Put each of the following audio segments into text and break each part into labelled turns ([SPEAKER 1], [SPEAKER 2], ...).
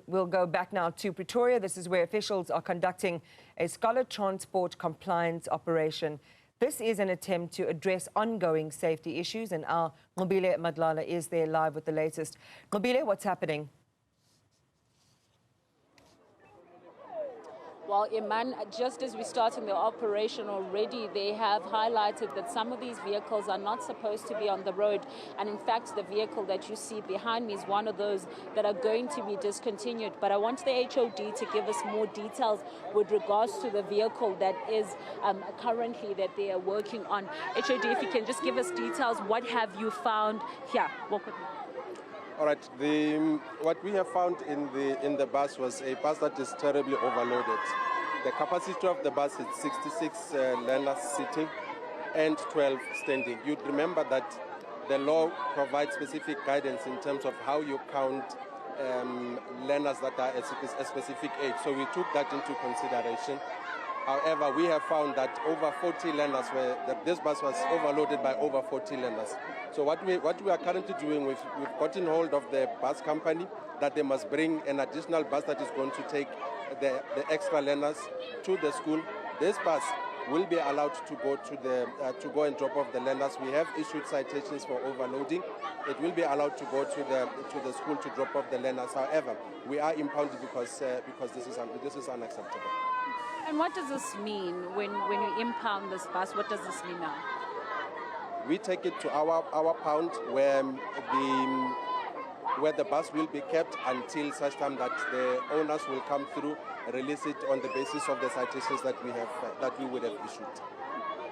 [SPEAKER 1] We'll go back now to Pretoria. This is where officials are conducting a scholar transport compliance operation. This is an attempt to address ongoing safety issues, and our Nqobile Mdlala is there live with the latest. Nqobile, what's happening?
[SPEAKER 2] Well, Iman, just as we start in the operation already, they have highlighted that some of these vehicles are not supposed to be on the road. And in fact, the vehicle that you see behind me is one of those that are going to be discontinued. But I want the HOD to give us more details with regards to the vehicle that is currently that they are working on. HOD, if you can just give us details, what have you found here? Walk with me.
[SPEAKER 3] All right. What we have found in the bus was a bus that is terribly overloaded. The capacity of the bus is 66 learners sitting and 12 standing. You'd remember that the law provides specific guidance in terms of how you count learners that are at a specific age. So we took that into consideration. However, we have found that over 40 learners this bus was overloaded by over 40 learners. So what we are currently doing, we've gotten hold of the bus company that they must bring an additional bus that is going to take the extra learners to the school. This bus will be allowed to go to go and drop off the learners. We have issued citations for overloading. It will be allowed to go to the school to drop off the learners. However, we are impounded because this is unacceptable.
[SPEAKER 2] And what does this mean when you impound this bus? What does this mean now?
[SPEAKER 3] We take it to our pound where the bus will be kept until such time that the owners will come through, release it on the basis of the citations that we would have issued.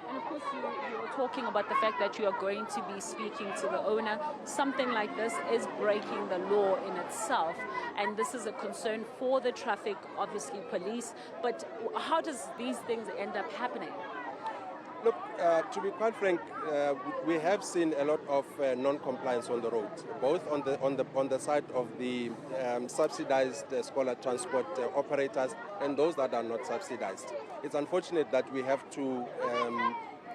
[SPEAKER 2] And of course, you were talking about the fact that you are going to be speaking to the owner. Something like this is breaking the law in itself, and this is a concern for the traffic, obviously police. But how does these things end up happening?
[SPEAKER 3] Look, to be quite frank, we have seen a lot of non-compliance on the road, both on the side of the subsidized scholar transport operators and those that are not subsidized. It's unfortunate that we have to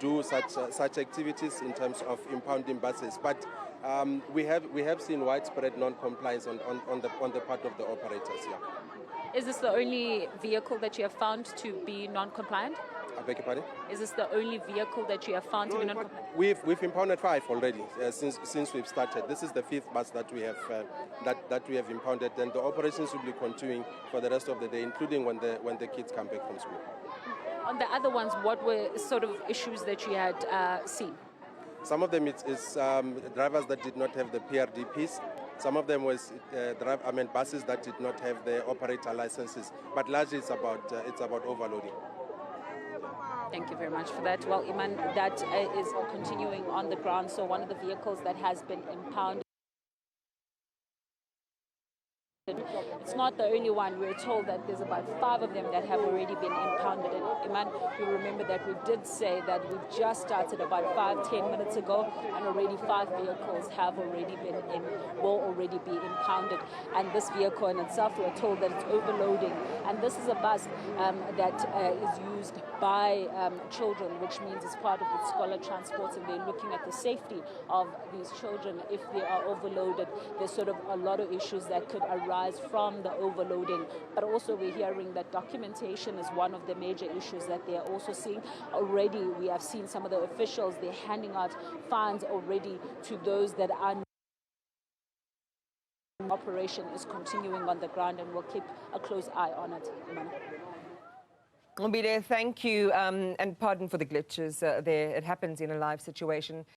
[SPEAKER 3] do such activities in terms of impounding buses, but we have seen widespread non-compliance on the part of the operators here.
[SPEAKER 2] Is this the only vehicle that you have found to be non-compliant?
[SPEAKER 3] I beg your pardon?
[SPEAKER 2] Is this the only vehicle that you have found to be non-compliant?
[SPEAKER 3] We've impounded 5 already since we've started. This is the 5th bus that we have that we have impounded, and the operations will be continuing for the rest of the day, including when the kids come back from school.
[SPEAKER 2] On the other ones, what were sort of issues that you had seen?
[SPEAKER 3] Some of them is drivers that did not have the PRDPs. Some of them was buses that did not have the operator licenses. But largely it's about overloading.
[SPEAKER 2] Thank you very much for that. Well, Iman, that is continuing on the ground. So one of the vehicles that has been impounded. It's not the only one. We're told that there's about 5 of them that have already been impounded. And Iman, you remember that we did say that we just started about 5-10 minutes ago, and already 5 vehicles have already will already be impounded. And this vehicle in itself, we're told that it's overloading. And this is a bus that is used by children, which means it's part of the scholar transport, and they're looking at the safety of these children. If they are overloaded, there's sort of a lot of issues that could arise from the overloading. But also we're hearing that documentation is one of the major issues that they're also seeing. Already we have seen some of the officials, they're handing out fines already to those that are operation is continuing on the ground, and we'll keep a close eye on it.
[SPEAKER 1] Nqobile, thank you, and pardon for the glitches there. It happens in a live situation.